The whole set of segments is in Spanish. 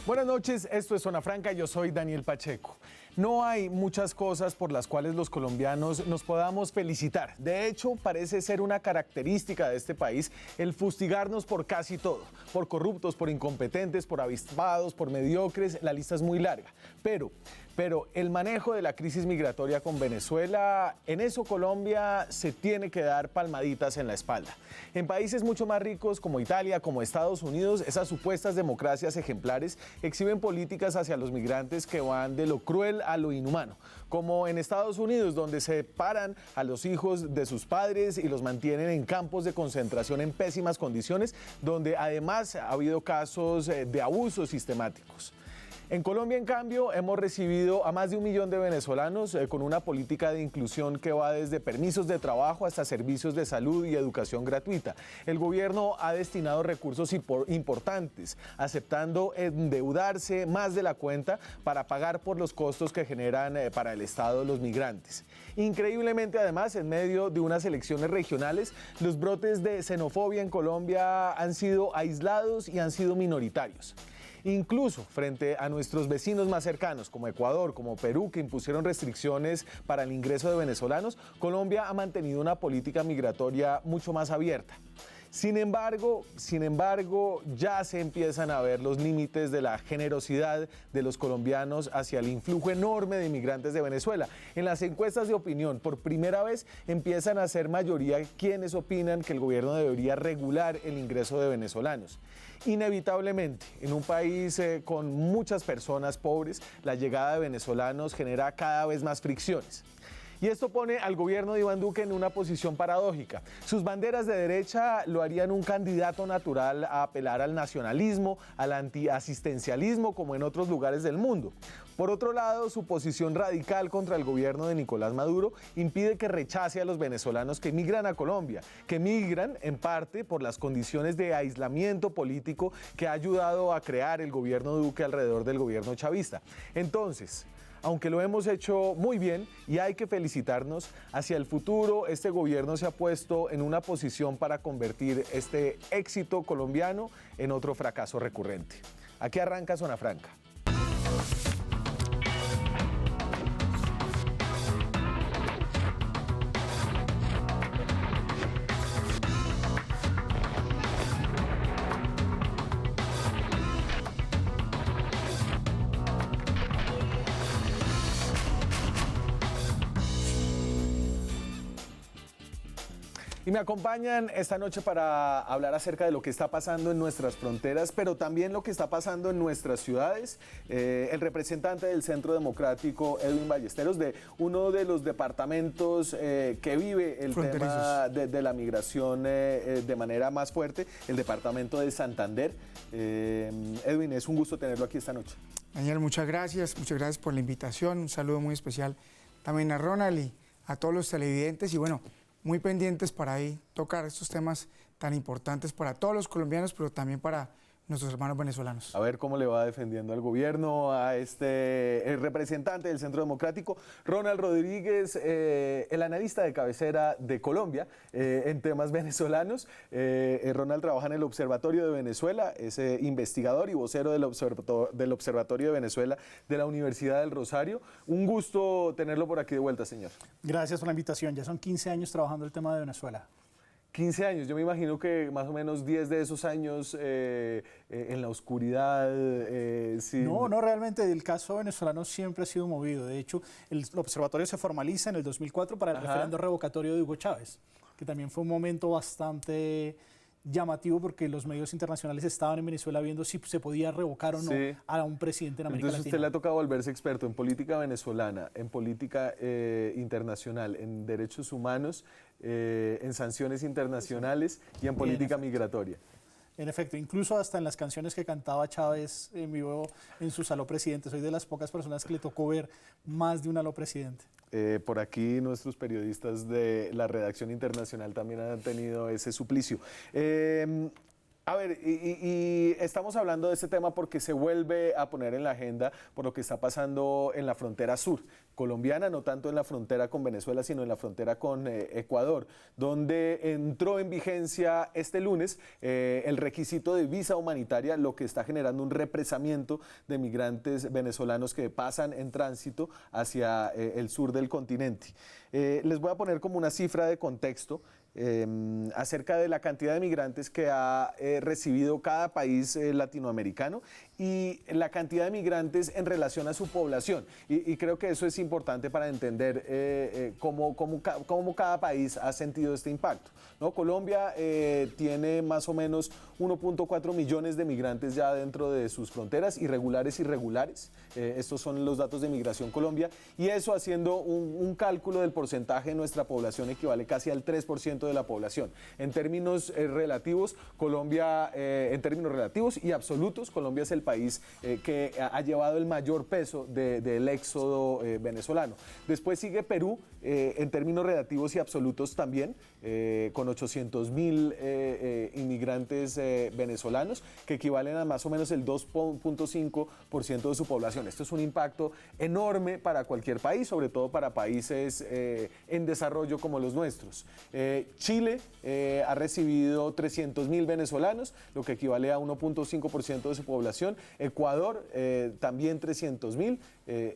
Buenas noches, esto es Zona Franca, yo soy Daniel Pacheco. No hay muchas cosas por las cuales los colombianos nos podamos felicitar. De hecho, parece ser una característica de este país el fustigarnos por casi todo. Por corruptos, por incompetentes, por avispados, por mediocres, la lista es muy larga. Pero el manejo de la crisis migratoria con Venezuela, en eso Colombia se tiene que dar palmaditas en la espalda. En países mucho más ricos como Italia, como Estados Unidos, esas supuestas democracias ejemplares exhiben políticas hacia los migrantes que van de lo cruel a lo inhumano, como en Estados Unidos, donde separan a los hijos de sus padres y los mantienen en campos de concentración en pésimas condiciones, donde además ha habido casos de abusos sistemáticos. En Colombia, en cambio, hemos recibido a más de 1 millón de venezolanos con una política de inclusión que va desde permisos de trabajo hasta servicios de salud y educación gratuita. El gobierno ha destinado recursos importantes, aceptando endeudarse más de la cuenta para pagar por los costos que generan para el Estado los migrantes. Increíblemente, además, en medio de unas elecciones regionales, los brotes de xenofobia en Colombia han sido aislados y han sido minoritarios. Incluso frente a nuestros vecinos más cercanos, como Ecuador, como Perú, que impusieron restricciones para el ingreso de venezolanos, Colombia ha mantenido una política migratoria mucho más abierta. Sin embargo, ya se empiezan a ver los límites de la generosidad de los colombianos hacia el influjo enorme de inmigrantes de Venezuela. En las encuestas de opinión, por primera vez empiezan a ser mayoría quienes opinan que el gobierno debería regular el ingreso de venezolanos. Inevitablemente, en un país con muchas personas pobres, la llegada de venezolanos genera cada vez más fricciones. Y esto pone al gobierno de Iván Duque en una posición paradójica. Sus banderas de derecha lo harían un candidato natural a apelar al nacionalismo, al antiasistencialismo, como en otros lugares del mundo. Por otro lado, su posición radical contra el gobierno de Nicolás Maduro impide que rechace a los venezolanos que migran a Colombia, que migran en parte por las condiciones de aislamiento político que ha ayudado a crear el gobierno Duque alrededor del gobierno chavista. Entonces, aunque lo hemos hecho muy bien y hay que felicitarnos, hacia el futuro este gobierno se ha puesto en una posición para convertir este éxito colombiano en otro fracaso recurrente. Aquí arranca Zona Franca. Y me acompañan esta noche para hablar acerca de lo que está pasando en nuestras fronteras, pero también lo que está pasando en nuestras ciudades. El representante del Centro Democrático, Edwin Ballesteros, de uno de los departamentos que vive el tema de la migración de manera más fuerte, el departamento de Santander. Edwin, es un gusto tenerlo aquí esta noche. Daniel, muchas gracias por la invitación. Un saludo muy especial también a Ronald y a todos los televidentes. Y bueno, muy pendientes para ahí tocar estos temas tan importantes para todos los colombianos, pero también para nuestros hermanos venezolanos. A ver cómo le va defendiendo al gobierno a el representante del Centro Democrático, Ronald Rodríguez, el analista de cabecera de Colombia en temas venezolanos. Ronald trabaja en el Observatorio de Venezuela, es investigador y vocero del Observatorio de Venezuela de la Universidad del Rosario. Un gusto tenerlo por aquí de vuelta, señor. Gracias por la invitación. Ya son 15 años trabajando el tema de Venezuela. 15 años, yo me imagino que más o menos 10 de esos años en la oscuridad. No, realmente el caso venezolano siempre ha sido movido. De hecho, el observatorio se formaliza en el 2004 para el referendo revocatorio de Hugo Chávez, que también fue un momento bastante llamativo porque los medios internacionales estaban en Venezuela viendo si se podía revocar o no a un presidente en América Latina. Entonces usted le ha tocado volverse experto en política venezolana, en política internacional, en derechos humanos, en sanciones internacionales y en política migratoria. En efecto, incluso hasta en las canciones que cantaba Chávez en vivo en su Aló Presidente. Soy de las pocas personas que le tocó ver más de un Aló Presidente. Por aquí nuestros periodistas de la redacción internacional también han tenido ese suplicio. A ver, y estamos hablando de este tema porque se vuelve a poner en la agenda por lo que está pasando en la frontera sur colombiana, no tanto en la frontera con Venezuela, sino en la frontera con Ecuador, donde entró en vigencia este lunes el requisito de visa humanitaria, lo que está generando un represamiento de migrantes venezolanos que pasan en tránsito hacia el sur del continente. Les voy a poner como una cifra de contexto. Acerca de la cantidad de migrantes que ha recibido cada país latinoamericano y la cantidad de migrantes en relación a su población. Y creo que eso es importante para entender cómo cada país ha sentido este impacto, ¿no? Colombia tiene más o menos 1.4 millones de migrantes ya dentro de sus fronteras, irregulares. Estos son los datos de Migración Colombia, y eso, haciendo un cálculo del porcentaje de nuestra población, equivale casi al 3% de la población. En términos relativos, Colombia, en términos relativos y absolutos, Colombia es el país que ha llevado el mayor peso del éxodo venezolano. Después sigue Perú, en términos relativos y absolutos también, con 800.000 inmigrantes venezolanos, que equivalen a más o menos el 2.5% de su población. Esto es un impacto enorme para cualquier país, sobre todo para países en desarrollo como los nuestros. Chile ha recibido 300.000 venezolanos, lo que equivale a 1.5% de su población. Ecuador también 300.000,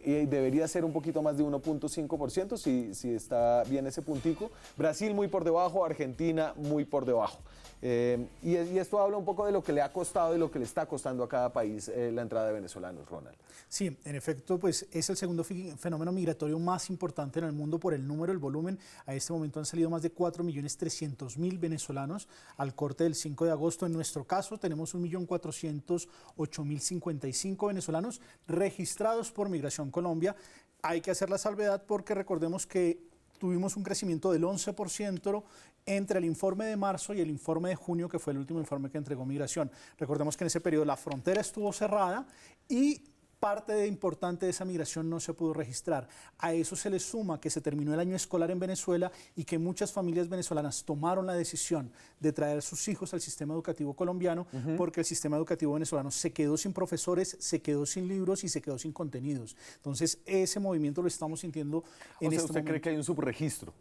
y debería ser un poquito más de 1.5% si está bien ese puntico. Brasil muy por debajo, Argentina muy por debajo. Y esto habla un poco de lo que le ha costado y lo que le está costando a cada país la entrada de venezolanos, Ronald. Sí, en efecto, pues es el segundo fenómeno migratorio más importante en el mundo por el número, el volumen. A este momento han salido más de 4.300.000 venezolanos al corte del 5 de agosto. En nuestro caso tenemos 1.408.055 venezolanos registrados por Migración Colombia. Hay que hacer la salvedad porque recordemos que tuvimos un crecimiento del 11% entre el informe de marzo y el informe de junio, que fue el último informe que entregó Migración. Recordemos que en ese periodo la frontera estuvo cerrada y parte importante de esa migración no se pudo registrar. A eso se le suma que se terminó el año escolar en Venezuela y que muchas familias venezolanas tomaron la decisión de traer a sus hijos al sistema educativo colombiano, porque el sistema educativo venezolano se quedó sin profesores, se quedó sin libros y se quedó sin contenidos. Entonces, ese movimiento lo estamos sintiendo en este momento. ¿Usted cree que hay un subregistro?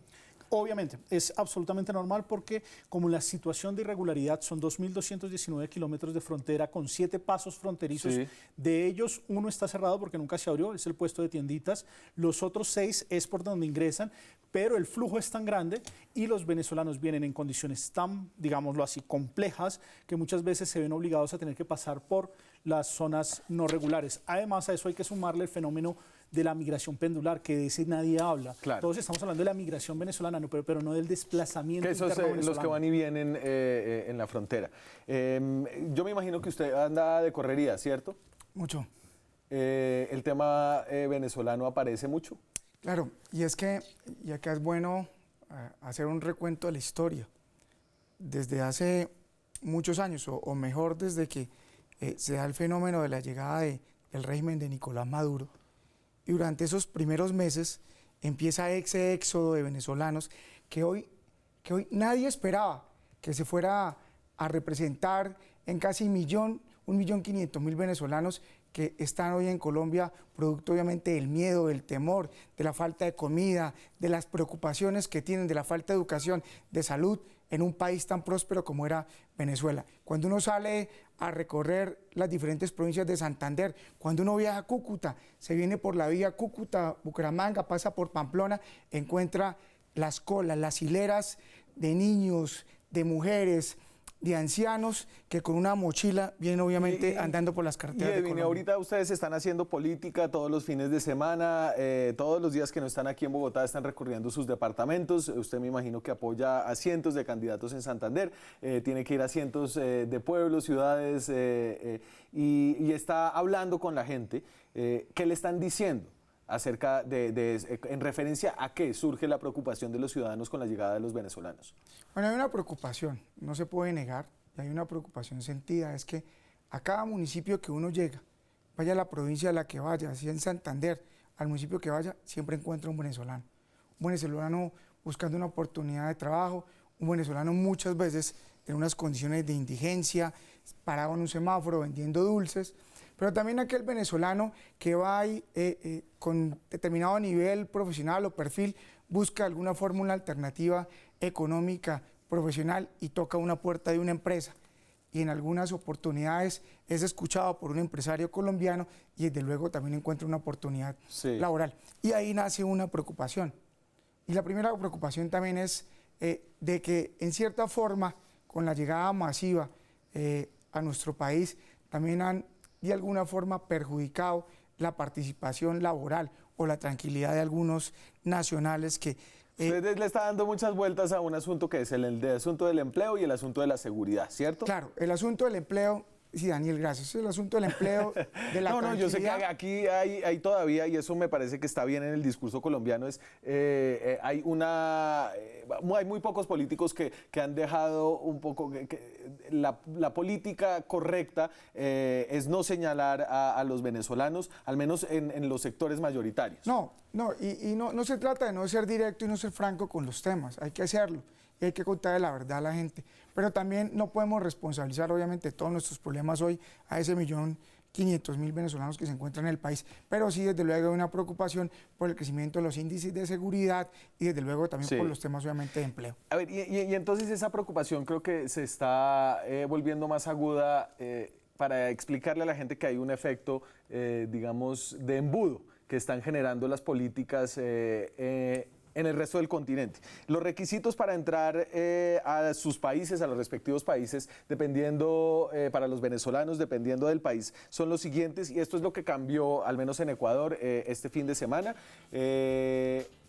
Obviamente, es absolutamente normal porque como la situación de irregularidad son 2.219 kilómetros de frontera con 7 pasos fronterizos, sí. De ellos uno está cerrado porque nunca se abrió, es el puesto de tienditas, los otros 6 es por donde ingresan, pero el flujo es tan grande y los venezolanos vienen en condiciones tan, digámoslo así, complejas que muchas veces se ven obligados a tener que pasar por las zonas no regulares. Además, a eso hay que sumarle el fenómeno de la migración pendular, que de ese nadie habla. Claro. Todos estamos hablando de la migración venezolana, pero no del desplazamiento interno venezolano. Los que van y vienen en la frontera. Yo me imagino que usted anda de correría, ¿cierto? Mucho. ¿El tema venezolano aparece mucho? Claro, y acá es bueno hacer un recuento de la historia. Desde hace muchos años, o mejor desde que se da el fenómeno de la llegada del régimen de Nicolás Maduro, y durante esos primeros meses empieza ese éxodo de venezolanos que hoy nadie esperaba que se fuera a representar en casi 1.500.000 venezolanos que están hoy en Colombia, producto obviamente del miedo, del temor, de la falta de comida, de las preocupaciones que tienen, de la falta de educación, de salud, en un país tan próspero como era Venezuela. Cuando uno sale a recorrer las diferentes provincias de Santander, cuando uno viaja a Cúcuta, se viene por la vía Cúcuta-Bucaramanga, pasa por Pamplona, encuentra las colas, las hileras de niños, de mujeres, de ancianos que con una mochila vienen obviamente andando por las carreteras de Colombia. Ahorita ustedes están haciendo política todos los fines de semana, todos los días que no están aquí en Bogotá están recorriendo sus departamentos. Usted me imagino que apoya a cientos de candidatos en Santander, tiene que ir a cientos de pueblos, ciudades y está hablando con la gente. ¿Qué le están diciendo acerca en referencia a qué surge la preocupación de los ciudadanos con la llegada de los venezolanos? Bueno, hay una preocupación, no se puede negar, y hay una preocupación sentida, es que a cada municipio que uno llega, vaya a la provincia a la que vaya, si en Santander, al municipio que vaya, siempre encuentra un venezolano buscando una oportunidad de trabajo, un venezolano muchas veces en unas condiciones de indigencia, parado en un semáforo vendiendo dulces, pero también aquel venezolano que va ahí con determinado nivel profesional o perfil, busca alguna fórmula alternativa económica, profesional y toca una puerta de una empresa. Y en algunas oportunidades es escuchado por un empresario colombiano y desde luego también encuentra una oportunidad laboral. Y ahí nace una preocupación. Y la primera preocupación también es de que en cierta forma, con la llegada masiva a nuestro país, también han de alguna forma perjudicado la participación laboral o la tranquilidad de algunos nacionales que... Usted le está dando muchas vueltas a un asunto que es el asunto del empleo y el asunto de la seguridad, ¿cierto? Claro, el asunto del empleo, sí, Daniel, gracias. El asunto del empleo, de la No, yo sé que aquí hay todavía, y eso me parece que está bien en el discurso colombiano, hay muy pocos políticos que han dejado un poco, la política correcta es no señalar a los venezolanos, al menos en los sectores mayoritarios. No se trata de no ser directo y no ser franco con los temas, hay que hacerlo. Y hay que contarle la verdad a la gente. Pero también no podemos responsabilizar, obviamente, todos nuestros problemas hoy a ese 1.500.000 venezolanos que se encuentran en el país. Pero sí, desde luego, hay una preocupación por el crecimiento de los índices de seguridad y, desde luego, también por los temas, obviamente, de empleo. A ver, y entonces esa preocupación creo que se está volviendo más aguda para explicarle a la gente que hay un efecto, digamos, de embudo que están generando las políticas en el resto del continente. Los requisitos para entrar a sus países, a los respectivos países, dependiendo, para los venezolanos, dependiendo del país, son los siguientes, y esto es lo que cambió, al menos en Ecuador, este fin de semana.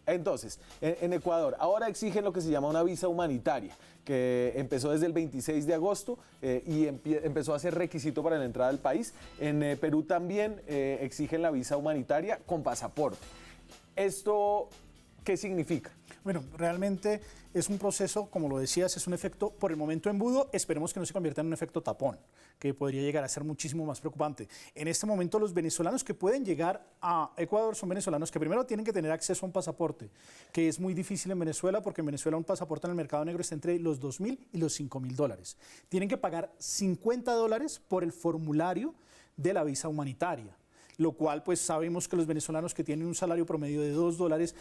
Entonces, en Ecuador, ahora exigen lo que se llama una visa humanitaria, que empezó desde el 26 de agosto y empezó a ser requisito para la entrada al país. En Perú también exigen la visa humanitaria con pasaporte. Esto... ¿qué significa? Bueno, realmente es un proceso, como lo decías, es un efecto por el momento embudo, esperemos que no se convierta en un efecto tapón, que podría llegar a ser muchísimo más preocupante. En este momento los venezolanos que pueden llegar a Ecuador son venezolanos que primero tienen que tener acceso a un pasaporte, que es muy difícil en Venezuela, porque en Venezuela un pasaporte en el mercado negro está entre los $2.000 y los $5.000. Tienen que pagar $50 por el formulario de la visa humanitaria, lo cual pues sabemos que los venezolanos que tienen un salario promedio de $2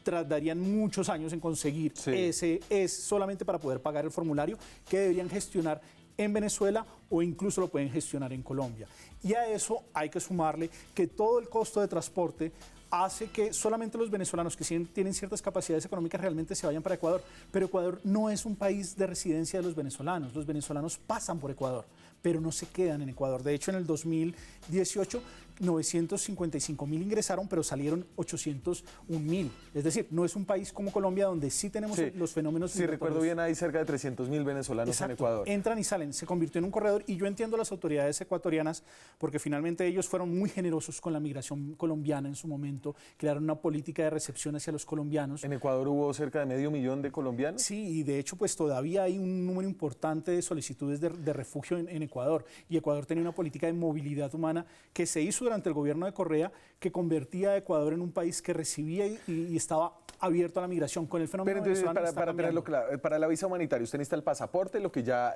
tardarían muchos años en conseguir ese, es solamente para poder pagar el formulario que deberían gestionar en Venezuela o incluso lo pueden gestionar en Colombia. Y a eso hay que sumarle que todo el costo de transporte hace que solamente los venezolanos que tienen ciertas capacidades económicas realmente se vayan para Ecuador. Pero Ecuador no es un país de residencia de los venezolanos pasan por Ecuador, pero no se quedan en Ecuador. De hecho, en el 2018, 955.000 ingresaron, pero salieron 801.000. Es decir, no es un país como Colombia, donde sí tenemos los fenómenos. Si recuerdo bien, hay cerca de 300.000 venezolanos en Ecuador. Entran y salen, se convirtió en un corredor, y yo entiendo a las autoridades ecuatorianas, porque finalmente ellos fueron muy generosos con la migración colombiana en su momento, crearon una política de recepción hacia los colombianos. ¿En Ecuador hubo cerca de 500.000 de colombianos? Sí, y de hecho, pues todavía hay un número importante de solicitudes de refugio en Ecuador, y Ecuador tenía una política de movilidad humana que se hizo durante el gobierno de Correa, que convertía a Ecuador en un país que recibía y estaba abierto a la migración. Con el fenómeno venezolano para tenerlo claro, para la visa humanitaria usted necesita el pasaporte, lo que ya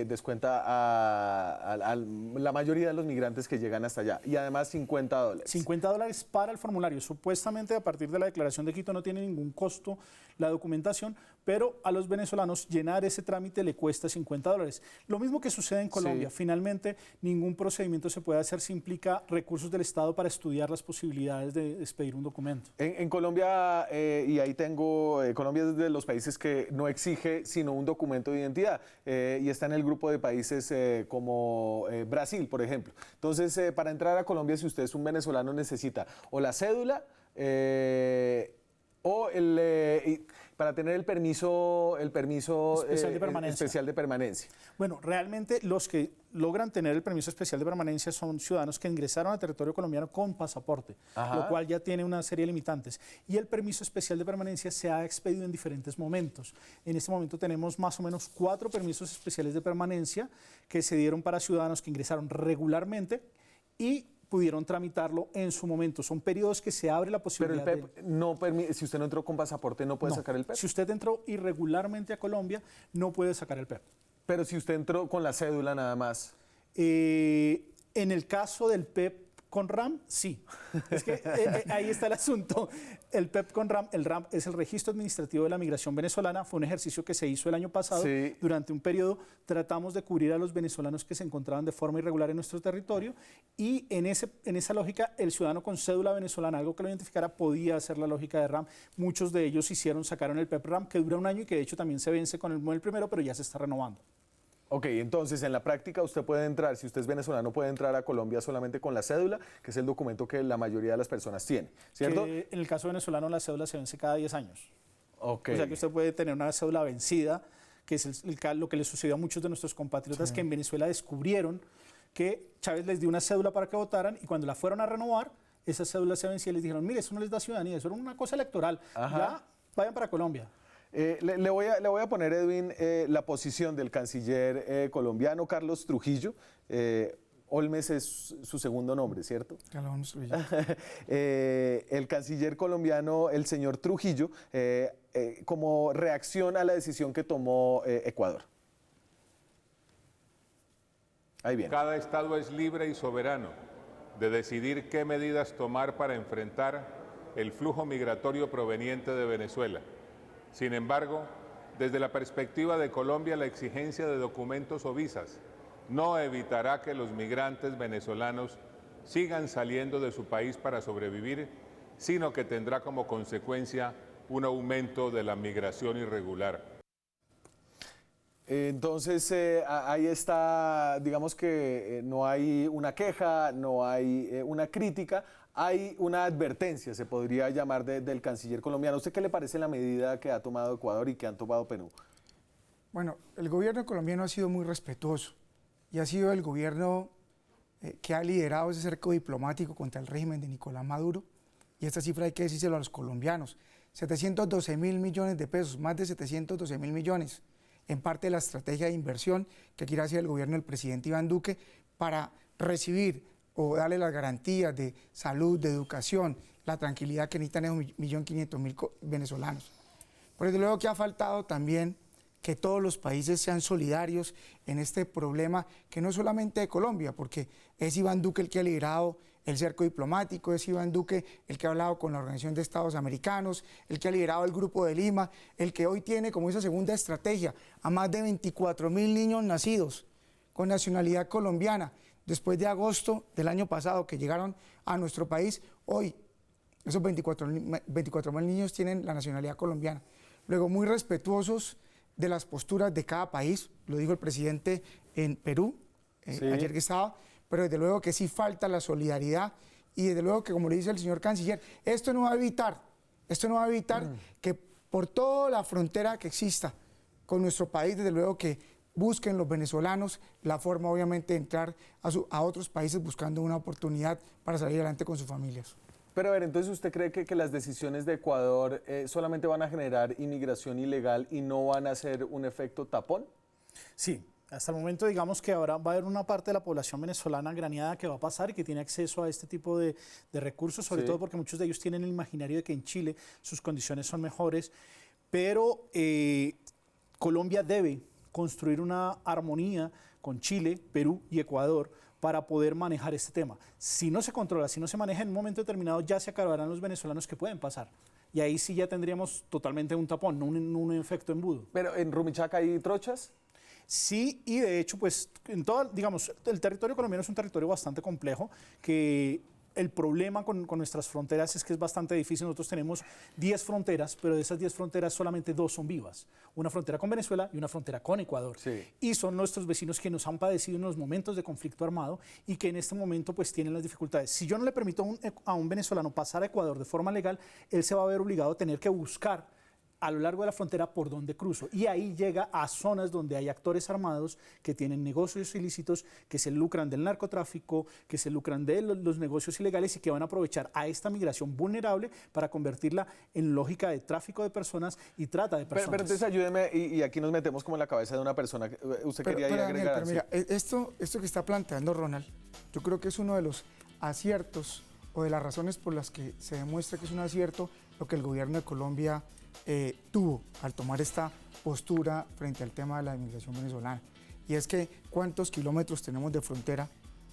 descuenta a la mayoría de los migrantes que llegan hasta allá, y además $50. $50 para el formulario. Supuestamente, a partir de la declaración de Quito no tiene ningún costo la documentación, pero a los venezolanos llenar ese trámite le cuesta $50. Lo mismo que sucede en Colombia. Sí. Finalmente, ningún procedimiento se puede hacer si implica recursos del Estado para estudiar las posibilidades de expedir un documento. En Colombia, y ahí tengo, Colombia es de los países que no exige sino un documento de identidad, y está en el grupo de países como Brasil, por ejemplo. Entonces, para entrar a Colombia, si usted es un venezolano, necesita o la cédula, o para tener el permiso especial de permanencia. Bueno, realmente los que logran tener el permiso especial de permanencia son ciudadanos que ingresaron a territorio colombiano con pasaporte, lo cual ya tiene una serie de limitantes. Y el permiso especial de permanencia se ha expedido en diferentes momentos. En este momento tenemos más o menos 4 permisos especiales de permanencia que se dieron para ciudadanos que ingresaron regularmente y pudieron tramitarlo en su momento. Son periodos que se abre la posibilidad. Pero el PEP no permite, si usted no entró con pasaporte, ¿no puede sacar el PEP? Si usted entró irregularmente a Colombia, no puede sacar el PEP. Pero si usted entró con la cédula nada más. En el caso del PEP con RAM, sí. Es que ahí está el asunto. El PEP con RAM, el RAM es el Registro Administrativo de la Migración Venezolana. Fue un ejercicio que se hizo el año pasado. Sí. Durante un periodo tratamos de cubrir a los venezolanos que se encontraban de forma irregular en nuestro territorio y en esa lógica el ciudadano con cédula venezolana, algo que lo identificara, podía hacer la lógica de RAM. Muchos de ellos sacaron el PEP RAM, que dura un año y que de hecho también se vence con el primero, pero ya se está renovando. Ok, entonces en la práctica usted puede entrar, si usted es venezolano, puede entrar a Colombia solamente con la cédula, que es el documento que la mayoría de las personas tiene, ¿cierto? Que en el caso venezolano la cédula se vence cada 10 años. Ok. O sea que usted puede tener una cédula vencida, que es lo que le sucedió a muchos de nuestros compatriotas que en Venezuela descubrieron que Chávez les dio una cédula para que votaran y cuando la fueron a renovar, esa cédula se vencía y les dijeron, mire, eso no les da ciudadanía, eso era una cosa electoral, ya vayan para Colombia. Le voy a poner, Edwin, la posición del canciller colombiano Carlos Trujillo. Olmes es su segundo nombre, ¿cierto? Carlos Trujillo. El canciller colombiano, el señor Trujillo, como reacción a la decisión que tomó Ecuador. Ahí viene. Cada Estado es libre y soberano de decidir qué medidas tomar para enfrentar el flujo migratorio proveniente de Venezuela. Sin embargo, desde la perspectiva de Colombia, la exigencia de documentos o visas no evitará que los migrantes venezolanos sigan saliendo de su país para sobrevivir, sino que tendrá como consecuencia un aumento de la migración irregular. Entonces, ahí está, digamos que no hay una queja, no hay una crítica, hay una advertencia, se podría llamar, del canciller colombiano. ¿A usted qué le parece la medida que ha tomado Ecuador y que han tomado Perú? Bueno, el gobierno colombiano ha sido muy respetuoso y ha sido el gobierno que ha liderado ese cerco diplomático contra el régimen de Nicolás Maduro. Y esta cifra hay que decírselo a los colombianos. 712.000 millones de pesos, más de 712.000 millones, en parte de la estrategia de inversión que quiere hacer el gobierno del presidente Iván Duque para recibir o darle las garantías de salud, de educación, la tranquilidad que necesitan esos 1.500.000 venezolanos. Pero desde luego que ha faltado también que todos los países sean solidarios en este problema, que no solamente de Colombia, porque es Iván Duque el que ha liderado el cerco diplomático, es Iván Duque el que ha hablado con la Organización de Estados Americanos, el que ha liderado el Grupo de Lima, el que hoy tiene como esa segunda estrategia a más de 24.000 niños nacidos con nacionalidad colombiana. Después de agosto del año pasado que llegaron a nuestro país, hoy esos 24.000 niños tienen la nacionalidad colombiana. Luego, muy respetuosos de las posturas de cada país, lo dijo el presidente en Perú, ayer que estaba, pero desde luego que sí falta la solidaridad y desde luego que, como le dice el señor canciller, esto no va a evitar que por toda la frontera que exista con nuestro país, desde luego que busquen los venezolanos la forma, obviamente, de entrar a otros países buscando una oportunidad para salir adelante con sus familias. Pero a ver, entonces ¿usted cree que las decisiones de Ecuador solamente van a generar inmigración ilegal y no van a hacer un efecto tapón? Sí, hasta el momento digamos que ahora va a haber una parte de la población venezolana graneada que va a pasar y que tiene acceso a este tipo de recursos, sobre todo porque muchos de ellos tienen el imaginario de que en Chile sus condiciones son mejores, pero Colombia debe construir una armonía con Chile, Perú y Ecuador para poder manejar este tema. Si no se controla, si no se maneja en un momento determinado, ya se acabarán los venezolanos que pueden pasar. Y ahí sí ya tendríamos totalmente un tapón, no un efecto embudo. ¿Pero en Rumichaca hay trochas? Sí, y de hecho, pues, digamos, el territorio colombiano es un territorio bastante complejo que el problema con nuestras fronteras es que es bastante difícil. Nosotros tenemos 10 fronteras, pero de esas 10 fronteras solamente 2 son vivas. Una frontera con Venezuela y una frontera con Ecuador. Sí. Y son nuestros vecinos que nos han padecido en los momentos de conflicto armado y que en este momento pues tienen las dificultades. Si yo no le permito a un venezolano pasar a Ecuador de forma legal, él se va a ver obligado a tener que buscar a lo largo de la frontera por donde cruzo. Y ahí llega a zonas donde hay actores armados que tienen negocios ilícitos, que se lucran del narcotráfico, que se lucran de los negocios ilegales y que van a aprovechar a esta migración vulnerable para convertirla en lógica de tráfico de personas y trata de personas. Pero entonces ayúdeme, y aquí nos metemos como en la cabeza de una persona. Usted quería Daniel, agregar. pero mira, esto que está planteando Ronald, yo creo que es uno de los aciertos o de las razones por las que se demuestra que es un acierto lo que el gobierno de Colombia tuvo al tomar esta postura frente al tema de la inmigración venezolana. Y es que ¿cuántos kilómetros tenemos de frontera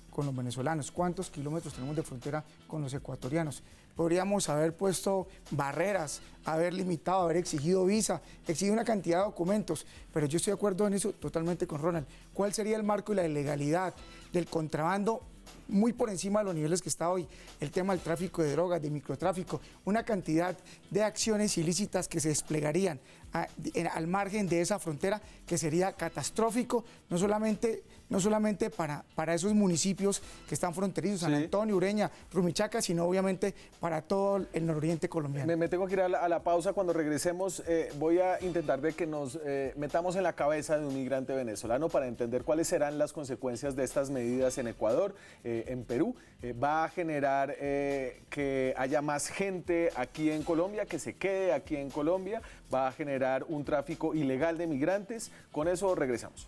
con los venezolanos? ¿Cuántos kilómetros tenemos de frontera con los ecuatorianos? Podríamos haber puesto barreras, haber limitado, haber exigido visa, exigido una cantidad de documentos, pero yo estoy de acuerdo en eso totalmente con Ronald. ¿Cuál sería el marco y la ilegalidad del contrabando muy por encima de los niveles que está hoy? El tema del tráfico de drogas, de microtráfico, una cantidad de acciones ilícitas que se desplegarían al margen de esa frontera, que sería catastrófico, no solamente para esos municipios que están fronterizos, San Antonio, Ureña, Rumichaca, sino obviamente para todo el nororiente colombiano. Me tengo que ir a la pausa. Cuando regresemos voy a intentar de que nos metamos en la cabeza de un migrante venezolano para entender cuáles serán las consecuencias de estas medidas en Ecuador, en Perú. Va a generar que haya más gente aquí en Colombia, que se quede aquí en Colombia, va a generar un tráfico ilegal de migrantes. Con eso regresamos.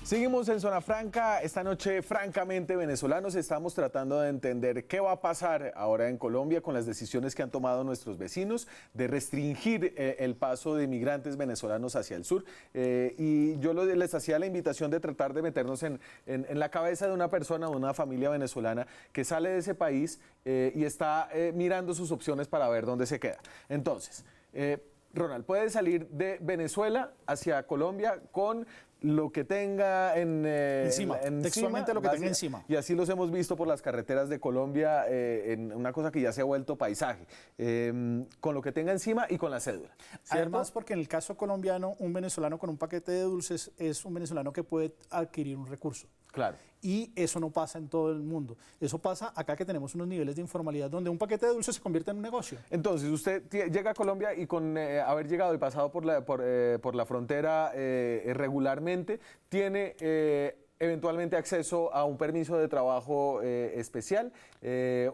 Seguimos en Zona Franca, esta noche francamente venezolanos. Estamos tratando de entender qué va a pasar ahora en Colombia con las decisiones que han tomado nuestros vecinos de restringir el paso de migrantes venezolanos hacia el sur. Y yo les hacía la invitación de tratar de meternos en la cabeza de una persona, de una familia venezolana que sale de ese país y está mirando sus opciones para ver dónde se queda. Entonces, Ronald, puede salir de Venezuela hacia Colombia con lo que tenga encima, textualmente lo que tenga encima. Y así los hemos visto por las carreteras de Colombia, en una cosa que ya se ha vuelto paisaje, con lo que tenga encima y con la cédula, ¿cierto? Además, porque en el caso colombiano, un venezolano con un paquete de dulces es un venezolano que puede adquirir un recurso. Claro. Y eso no pasa en todo el mundo. Eso pasa acá, que tenemos unos niveles de informalidad donde un paquete de dulces se convierte en un negocio. Entonces, usted llega a Colombia y con haber llegado y pasado por la frontera regularmente, tiene eventualmente acceso a un permiso de trabajo especial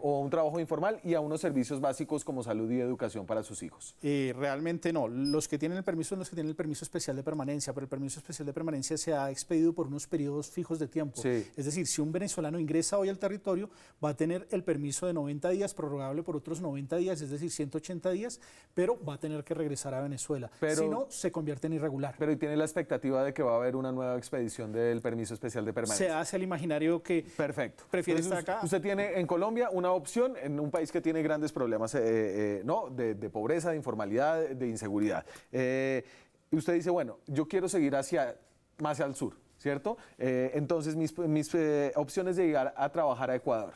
o un trabajo informal y a unos servicios básicos como salud y educación para sus hijos. Realmente no. Los que tienen el permiso son los que tienen el permiso especial de permanencia, pero el permiso especial de permanencia se ha expedido por unos periodos fijos de tiempo. Sí. Es decir, si un venezolano ingresa hoy al territorio, va a tener el permiso de 90 días, prorrogable por otros 90 días, es decir, 180 días, pero va a tener que regresar a Venezuela. Si no, se convierte en irregular. Pero ¿y tiene la expectativa de que va a haber una nueva expedición del permiso especial de permanencia? Se hace el imaginario que perfecto. Prefiere Entonces, estar acá. Usted tiene en Colombia una opción en un país que tiene grandes problemas ¿no? de pobreza, de informalidad, de inseguridad. Usted dice, bueno, yo quiero seguir más al sur, ¿cierto? Entonces mis opciones de llegar a trabajar a Ecuador.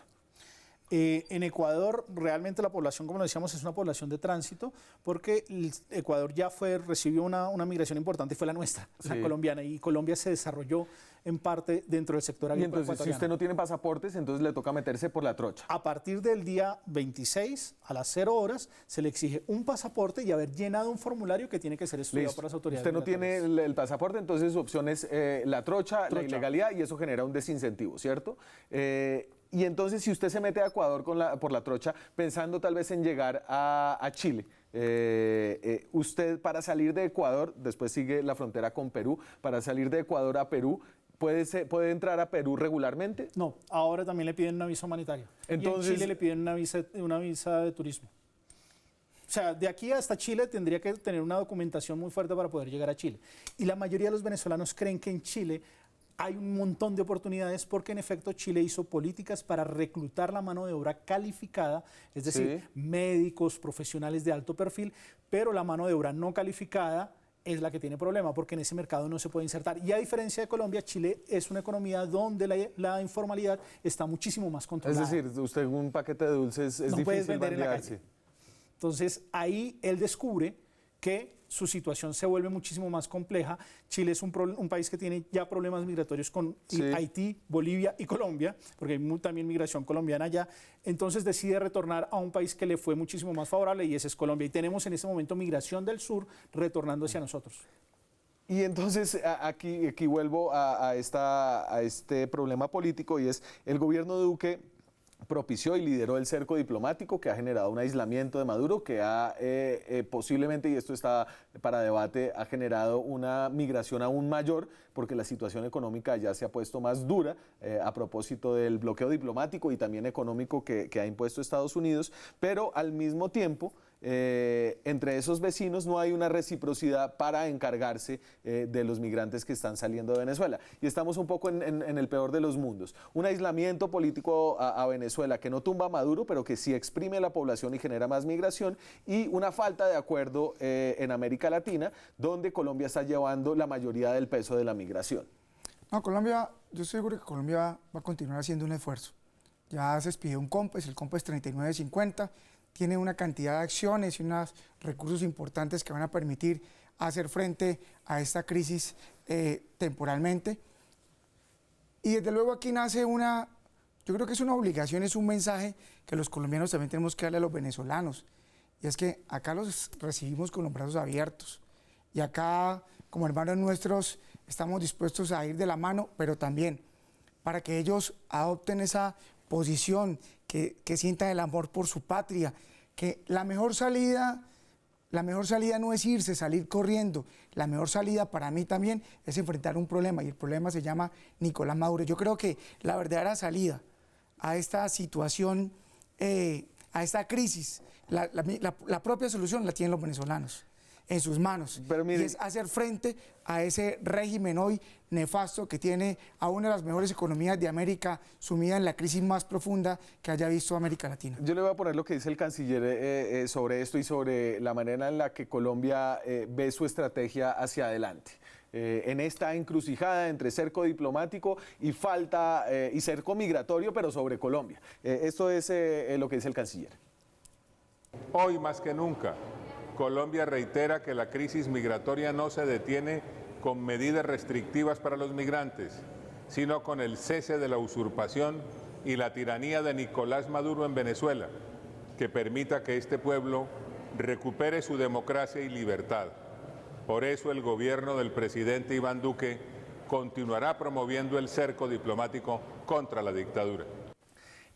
En Ecuador, realmente la población, como lo decíamos, es una población de tránsito, porque Ecuador ya recibió una migración importante y fue la nuestra, la colombiana, y Colombia se desarrolló en parte dentro del sector agrícola ecuatoriano. Y entonces, si usted no tiene pasaportes, entonces le toca meterse por la trocha. A partir del día 26, a las 0 horas, se le exige un pasaporte y haber llenado un formulario que tiene que ser estudiado por las autoridades. Usted no tiene el pasaporte, entonces su opción es la trocha, la ilegalidad, y eso genera un desincentivo, ¿cierto? Y entonces, si usted se mete a Ecuador por la trocha, pensando tal vez en llegar a Chile, usted para salir de Ecuador, después sigue la frontera con Perú, para salir de Ecuador a Perú, ¿puede entrar a Perú regularmente? No, ahora también le piden una visa humanitaria. Entonces, y en Chile le piden una visa de turismo. O sea, de aquí hasta Chile tendría que tener una documentación muy fuerte para poder llegar a Chile. Y la mayoría de los venezolanos creen que en Chile hay un montón de oportunidades porque en efecto Chile hizo políticas para reclutar la mano de obra calificada, es decir, médicos, profesionales de alto perfil, pero la mano de obra no calificada es la que tiene problema porque en ese mercado no se puede insertar. Y a diferencia de Colombia, Chile es una economía donde la informalidad está muchísimo más controlada. Es decir, usted un paquete de dulces es no difícil puedes vender en la calle. Sí. Entonces ahí él descubre que su situación se vuelve muchísimo más compleja. Chile es un país que tiene ya problemas migratorios con Haití, Bolivia y Colombia, porque hay también migración colombiana allá. Entonces decide retornar a un país que le fue muchísimo más favorable y ese es Colombia. Y tenemos en este momento migración del sur retornando hacia nosotros. Y entonces aquí vuelvo a este problema político y es el gobierno de Duque propició y lideró el cerco diplomático que ha generado un aislamiento de Maduro, que ha posiblemente, y esto está para debate, ha generado una migración aún mayor, porque la situación económica ya se ha puesto más dura a propósito del bloqueo diplomático y también económico que ha impuesto Estados Unidos, pero al mismo tiempo entre esos vecinos no hay una reciprocidad para encargarse de los migrantes que están saliendo de Venezuela. Y estamos un poco en el peor de los mundos. Un aislamiento político a Venezuela que no tumba a Maduro, pero que sí exprime la población y genera más migración, y una falta de acuerdo en América Latina, donde Colombia está llevando la mayoría del peso de la migración. No, Colombia, yo estoy seguro que Colombia va a continuar haciendo un esfuerzo. Ya se expidió un COMPES, el COMPES 3950, tiene una cantidad de acciones y unos recursos importantes que van a permitir hacer frente a esta crisis temporalmente. Y desde luego aquí nace yo creo que es una obligación, es un mensaje que los colombianos también tenemos que darle a los venezolanos. Y es que acá los recibimos con los brazos abiertos. Y acá, como hermanos nuestros, estamos dispuestos a ir de la mano, pero también para que ellos adopten esa posición, que sientan el amor por su patria, que la mejor salida no es irse, salir corriendo. La mejor salida para mí también es enfrentar un problema, y el problema se llama Nicolás Maduro. Yo creo que la verdadera salida a esta situación, a esta crisis, la propia solución la tienen los venezolanos en sus manos. Pero mire, y es hacer frente a ese régimen hoy nefasto que tiene a una de las mejores economías de América sumida en la crisis más profunda que haya visto América Latina. yo le voy a poner lo que dice el canciller sobre esto y sobre la manera en la que Colombia ve su estrategia hacia adelante. En esta encrucijada entre cerco diplomático y y cerco migratorio, pero sobre Colombia. Esto es lo que dice el canciller. Hoy más que nunca, Colombia reitera que la crisis migratoria no se detiene con medidas restrictivas para los migrantes, sino con el cese de la usurpación y la tiranía de Nicolás Maduro en Venezuela, que permita que este pueblo recupere su democracia y libertad. Por eso el gobierno del presidente Iván Duque continuará promoviendo el cerco diplomático contra la dictadura.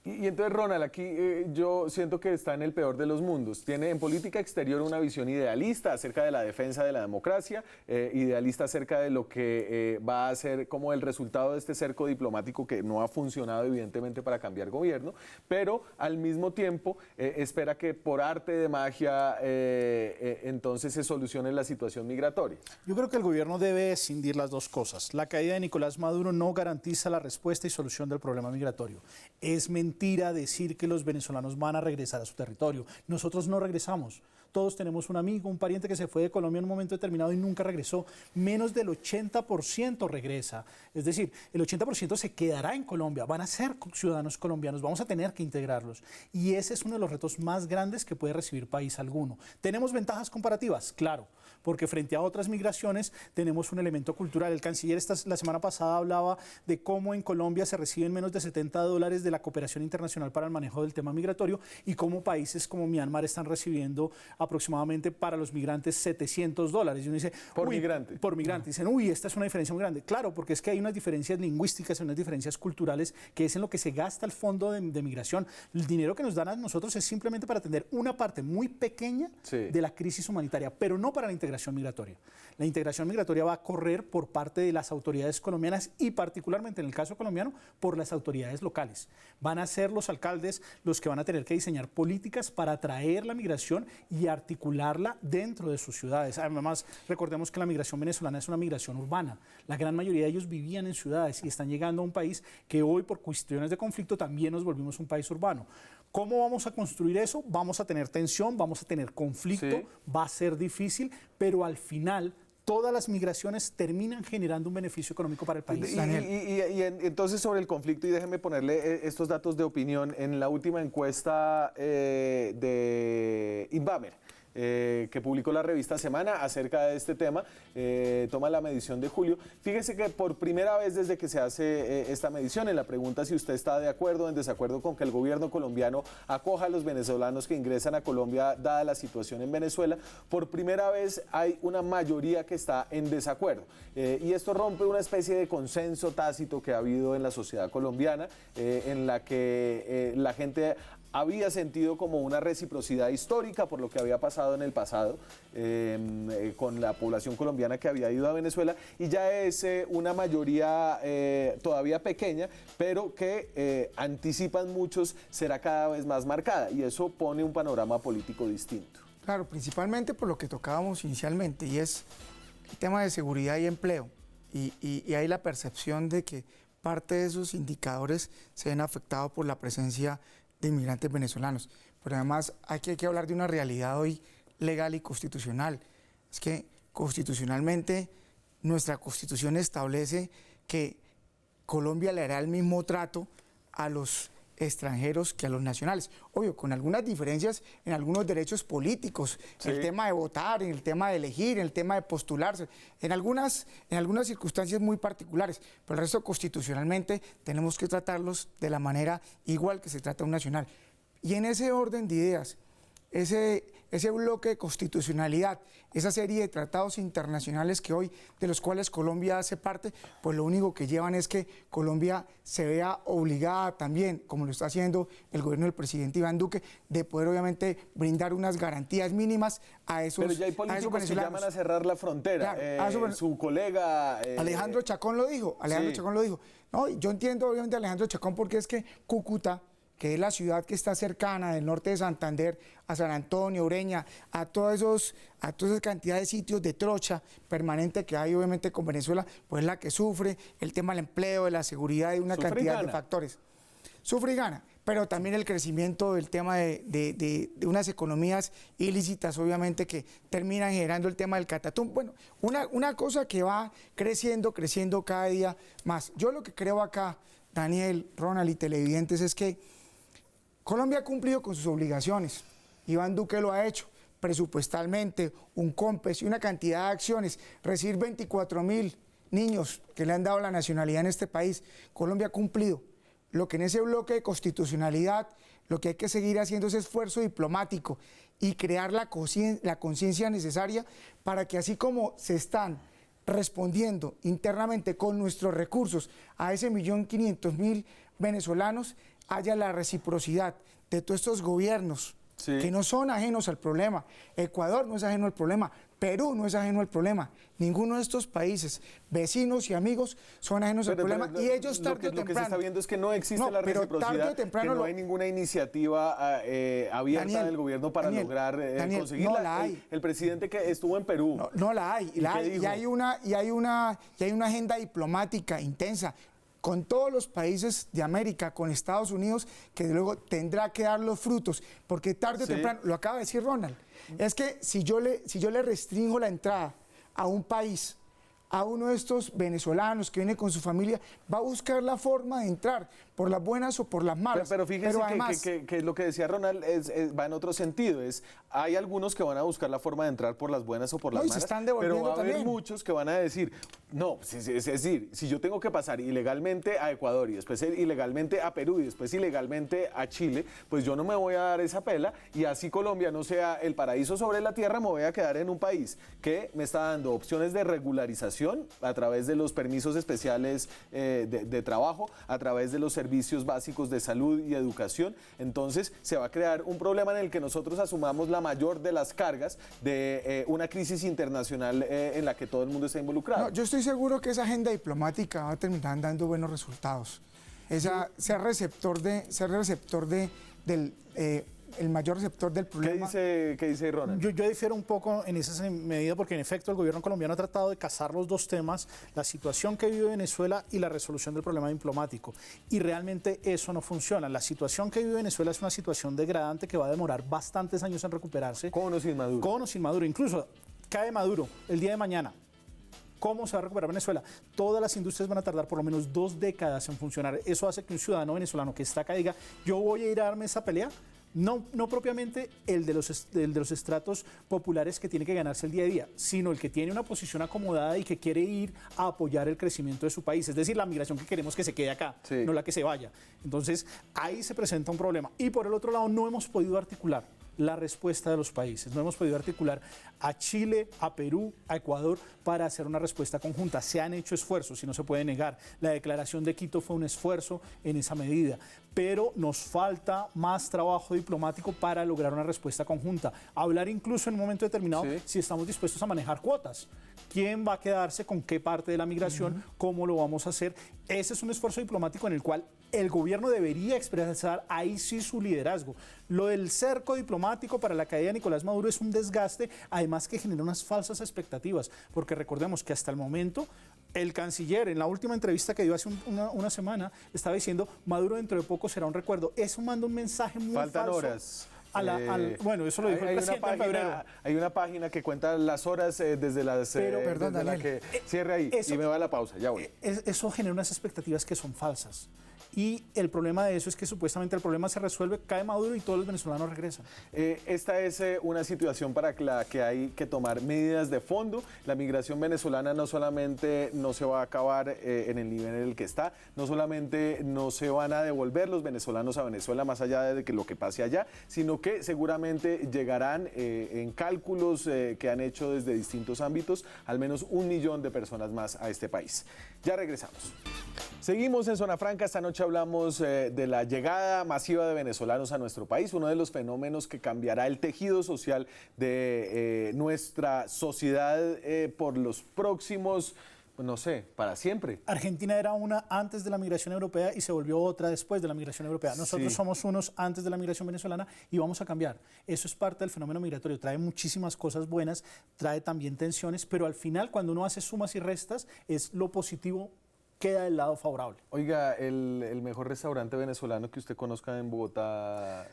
Y entonces, Ronald, aquí yo siento que está en el peor de los mundos. Tiene en política exterior una visión idealista acerca de la defensa de la democracia, idealista acerca de lo que va a ser como el resultado de este cerco diplomático que no ha funcionado evidentemente para cambiar gobierno, pero al mismo tiempo espera que por arte de magia entonces se solucione la situación migratoria. Yo creo que el gobierno debe escindir las dos cosas. La caída de Nicolás Maduro no garantiza la respuesta y solución del problema migratorio. Es mentira decir que los venezolanos van a regresar a su territorio. Nosotros no regresamos. Todos tenemos un amigo, un pariente que se fue de Colombia en un momento determinado y nunca regresó. Menos del 80% regresa. Es decir, el 80% se quedará en Colombia. Van a ser ciudadanos colombianos. Vamos a tener que integrarlos. Y ese es uno de los retos más grandes que puede recibir país alguno. ¿Tenemos ventajas comparativas? Claro, porque frente a otras migraciones tenemos un elemento cultural. El canciller la semana pasada hablaba de cómo en Colombia se reciben menos de $70 de la cooperación internacional para el manejo del tema migratorio y cómo países como Myanmar están recibiendo aproximadamente para los migrantes $700. Y uno dice, por migrante. Por migrante. Dicen, uy, esta es una diferencia muy grande. Claro, porque es que hay unas diferencias lingüísticas, unas diferencias culturales, que es en lo que se gasta el fondo de migración. El dinero que nos dan a nosotros es simplemente para atender una parte muy pequeña de la crisis humanitaria, pero no para la integración migratoria. La integración migratoria va a correr por parte de las autoridades colombianas y particularmente en el caso colombiano por las autoridades locales. Van a ser los alcaldes los que van a tener que diseñar políticas para atraer la migración y articularla dentro de sus ciudades. Además, recordemos que la migración venezolana es una migración urbana. La gran mayoría de ellos vivían en ciudades y están llegando a un país que hoy por cuestiones de conflicto también nos volvimos un país urbano. ¿Cómo vamos a construir eso? Vamos a tener tensión, vamos a tener conflicto, va a ser difícil, pero al final todas las migraciones terminan generando un beneficio económico para el país. Y entonces sobre el conflicto, y déjeme ponerle estos datos de opinión, en la última encuesta de Inbamer, que publicó la revista Semana acerca de este tema, toma la medición de julio. Fíjese que por primera vez desde que se hace esta medición, en la pregunta si usted está de acuerdo o en desacuerdo con que el gobierno colombiano acoja a los venezolanos que ingresan a Colombia dada la situación en Venezuela, por primera vez hay una mayoría que está en desacuerdo. Y esto rompe una especie de consenso tácito que ha habido en la sociedad colombiana, en la que la gente había sentido como una reciprocidad histórica por lo que había pasado en el pasado con la población colombiana que había ido a Venezuela, y ya es una mayoría todavía pequeña, pero que anticipan muchos será cada vez más marcada, y eso pone un panorama político distinto. Claro, principalmente por lo que tocábamos inicialmente, y es el tema de seguridad y empleo, y hay la percepción de que parte de esos indicadores se ven afectados por la presencia de inmigrantes venezolanos. Pero además hay que hablar de una realidad hoy legal y constitucional. Es que constitucionalmente nuestra Constitución establece que Colombia le hará el mismo trato a los extranjeros que a los nacionales. Obvio, con algunas diferencias en algunos derechos políticos, sí. El tema de votar, en el tema de elegir, en el tema de postularse, en algunas circunstancias muy particulares, pero el resto constitucionalmente tenemos que tratarlos de la manera igual que se trata a un nacional. Y en ese orden de ideas, ese bloque de constitucionalidad, esa serie de tratados internacionales que hoy, de los cuales Colombia hace parte, pues lo único que llevan es que Colombia se vea obligada también, como lo está haciendo el gobierno del presidente Iván Duque, de poder obviamente brindar unas garantías mínimas a esos venezolanos. Pero ya hay políticos que llaman a cerrar la frontera. Claro, su colega... Alejandro Chacón lo dijo, Chacón lo dijo. No, yo entiendo obviamente a Alejandro Chacón porque es que Cúcuta, que es la ciudad que está cercana del norte de Santander, a San Antonio, Ureña, a toda esa cantidad de sitios de trocha permanente que hay obviamente con Venezuela, pues es la que sufre el tema del empleo, de la seguridad, de una cantidad de factores. Sufre y gana, pero también el crecimiento del tema de unas economías ilícitas, obviamente, que terminan generando el tema del catatumbo. Bueno, una cosa que va creciendo cada día más. Yo lo que creo acá, Daniel, Ronald y televidentes, es que Colombia ha cumplido con sus obligaciones. Iván Duque lo ha hecho presupuestalmente, un COMPES y una cantidad de acciones. Recibir 24.000 niños que le han dado la nacionalidad en este país. Colombia ha cumplido. Lo que en ese bloque de constitucionalidad, lo que hay que seguir haciendo es esfuerzo diplomático y crear la conciencia necesaria para que, así como se están respondiendo internamente con nuestros recursos a ese 1.500.000 venezolanos, haya la reciprocidad de todos estos gobiernos, sí, que no son ajenos al problema. Ecuador no es ajeno al problema, Perú no es ajeno al problema. Ninguno de estos países, vecinos y amigos, son ajenos al problema, y ellos tarde o temprano... Lo que se está viendo es que no existe la reciprocidad, que no hay ninguna iniciativa abierta del gobierno para lograr conseguirla. No la hay. El presidente que estuvo en Perú... No la hay, y hay una agenda diplomática intensa con todos los países de América, con Estados Unidos, que luego tendrá que dar los frutos, porque tarde o temprano, lo acaba de decir Ronald, es que si yo le restringo la entrada a un país, a uno de estos venezolanos que viene con su familia, va a buscar la forma de entrar, por las buenas o por las malas. Pero fíjese además, que lo que decía Ronald va en otro sentido, hay algunos que van a buscar la forma de entrar por las buenas o por las malas, pero va a haber muchos que van a decir, no, es decir, si yo tengo que pasar ilegalmente a Ecuador y después ilegalmente a Perú y después ilegalmente a Chile, pues yo no me voy a dar esa pela, y así Colombia no sea el paraíso sobre la tierra, me voy a quedar en un país que me está dando opciones de regularización a través de los permisos especiales de trabajo, a través de los servicios básicos de salud y educación. Entonces se va a crear un problema en el que nosotros asumamos la mayor de las cargas de una crisis internacional en la que todo el mundo está involucrado. No, yo estoy seguro que esa agenda diplomática va a terminar dando buenos resultados. Ser el mayor receptor del problema. ¿Qué dice Ronald? Yo difiero un poco en esa medida, porque en efecto el gobierno colombiano ha tratado de casar los dos temas, la situación que vive Venezuela y la resolución del problema diplomático, y realmente eso no funciona. La situación que vive Venezuela es una situación degradante que va a demorar bastantes años en recuperarse. Con o sin Maduro. Con o sin Maduro. Incluso cae Maduro el día de mañana. ¿Cómo se va a recuperar Venezuela? Todas las industrias van a tardar por lo menos 2 décadas en funcionar. Eso hace que un ciudadano venezolano que está acá diga, yo voy a ir a darme esa pelea No propiamente el de los estratos populares que tiene que ganarse el día a día, sino el que tiene una posición acomodada y que quiere ir a apoyar el crecimiento de su país. Es decir, la migración que queremos que se quede acá, sí, no la que se vaya. Entonces, ahí se presenta un problema. Y por el otro lado, no hemos podido articular la respuesta de los países. No hemos podido articular a Chile, a Perú, a Ecuador para hacer una respuesta conjunta. Se han hecho esfuerzos y no se puede negar. La declaración de Quito fue un esfuerzo en esa medida, pero nos falta más trabajo diplomático para lograr una respuesta conjunta. Hablar incluso en un momento determinado si estamos dispuestos a manejar cuotas. ¿Quién va a quedarse con qué parte de la migración? ¿Cómo lo vamos a hacer? Ese es un esfuerzo diplomático en el cual el gobierno debería expresar ahí sí su liderazgo. Lo del cerco diplomático para la caída de Nicolás Maduro es un desgaste, además que genera unas falsas expectativas, porque recordemos que hasta el momento el canciller, en la última entrevista que dio hace una semana, estaba diciendo Maduro dentro de poco será un recuerdo. Eso manda un mensaje muy Faltan falso. horas. Bueno, eso lo dijo el presidente en febrero. Hay una página que cuenta las horas desde las perdón, desde la Daniel, que cierre ahí y me va a la pausa, ya voy. Eso genera unas expectativas que son falsas. Y el problema de eso es que supuestamente el problema se resuelve, cae Maduro y todos los venezolanos regresan. Esta es una situación para la que hay que tomar medidas de fondo. La migración venezolana no solamente no se va a acabar en el nivel en el que está, no solamente no se van a devolver los venezolanos a Venezuela más allá de que lo que pase allá, sino que seguramente llegarán en cálculos que han hecho desde distintos ámbitos al menos 1 millón de personas más a este país. Ya regresamos. Seguimos en Zona Franca. Esta noche hablamos de la llegada masiva de venezolanos a nuestro país, uno de los fenómenos que cambiará el tejido social de nuestra sociedad por los próximos, no sé, para siempre. Argentina era una antes de la migración europea y se volvió otra después de la migración europea. Nosotros somos unos antes de la migración venezolana y vamos a cambiar. Eso es parte del fenómeno migratorio. Trae muchísimas cosas buenas, trae también tensiones, pero al final cuando uno hace sumas y restas es lo positivo queda del lado favorable. Oiga, el mejor restaurante venezolano que usted conozca en Bogotá,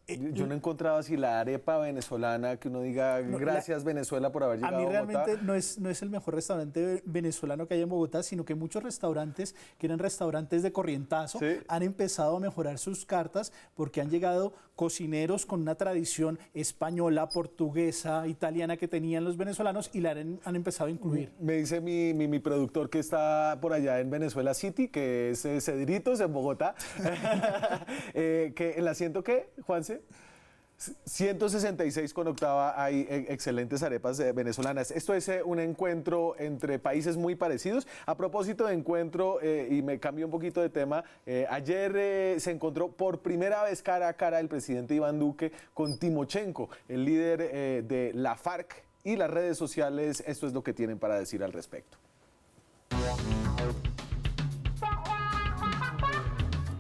yo no he encontrado así la arepa venezolana que uno diga gracias Venezuela por haber llegado a Bogotá. A mí realmente no es el mejor restaurante venezolano que hay en Bogotá, sino que muchos restaurantes que eran restaurantes de corrientazo han empezado a mejorar sus cartas porque han llegado cocineros con una tradición española, portuguesa, italiana que tenían los venezolanos y la han empezado a incluir. Me dice mi productor que está por allá en Venezuela City, que es Cedritos en Bogotá, que el asiento que, Juanse, 166 con octava hay excelentes arepas venezolanas. Esto es un encuentro entre países muy parecidos. A propósito de encuentro, y me cambio un poquito de tema, ayer se encontró por primera vez cara a cara el presidente Iván Duque con Timochenko, el líder de la FARC, y las redes sociales. Esto es lo que tienen para decir al respecto.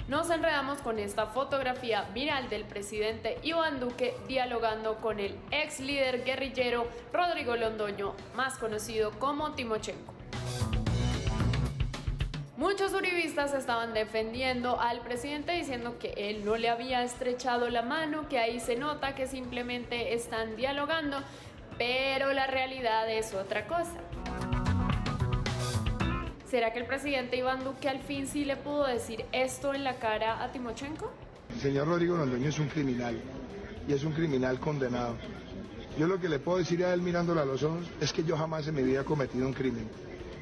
Nos enredamos con esta fotografía viral del presidente Iván Duque dialogando con el ex líder guerrillero Rodrigo Londoño, más conocido como Timochenko. Muchos uribistas estaban defendiendo al presidente diciendo que él no le había estrechado la mano, que ahí se nota que simplemente están dialogando, pero la realidad es otra cosa. ¿Será que el presidente Iván Duque al fin sí le pudo decir esto en la cara a Timochenko? El señor Rodrigo Londoño es un criminal, y es un criminal condenado. Yo lo que le puedo decir a él mirándolo a los ojos es que yo jamás en mi vida he cometido un crimen,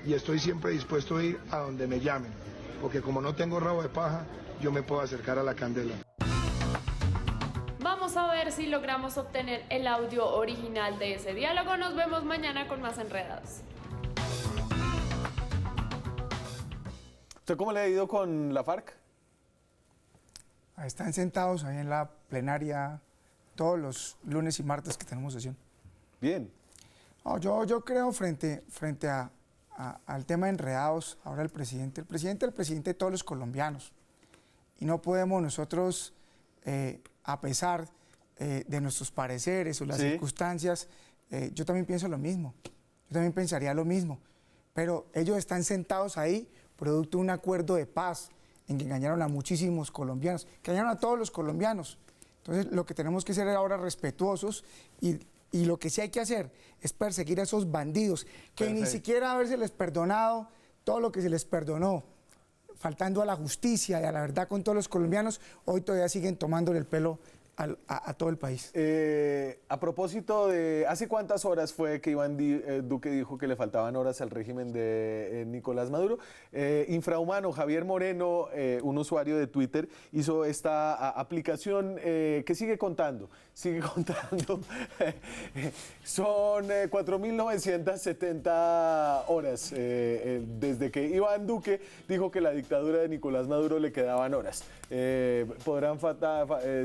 y estoy siempre dispuesto a ir a donde me llamen, porque como no tengo rabo de paja, yo me puedo acercar a la candela. Vamos a ver si logramos obtener el audio original de ese diálogo. Nos vemos mañana con más Enredados. ¿Usted cómo le ha ido con la FARC? Están sentados ahí en la plenaria todos los lunes y martes que tenemos sesión. Bien. No, yo creo frente al tema de Enredados, ahora el presidente de todos los colombianos. Y no podemos nosotros, a pesar de nuestros pareceres o las circunstancias, yo también pienso lo mismo. Yo también pensaría lo mismo. Pero ellos están sentados ahí producto de un acuerdo de paz en que engañaron a muchísimos colombianos, que engañaron a todos los colombianos. Entonces, lo que tenemos que ser ahora respetuosos y lo que sí hay que hacer es perseguir a esos bandidos, que ni siquiera haberse les perdonado todo lo que se les perdonó, faltando a la justicia y a la verdad con todos los colombianos, hoy todavía siguen tomándole el pelo a todo el país. A propósito de, ¿hace cuántas horas fue que Iván Duque dijo que le faltaban horas al régimen de Nicolás Maduro? Infrahumano, Javier Moreno, un usuario de Twitter, hizo esta aplicación que sigue contando. Son 4.970 horas desde que Iván Duque dijo que la dictadura de Nicolás Maduro le quedaban horas. Podrán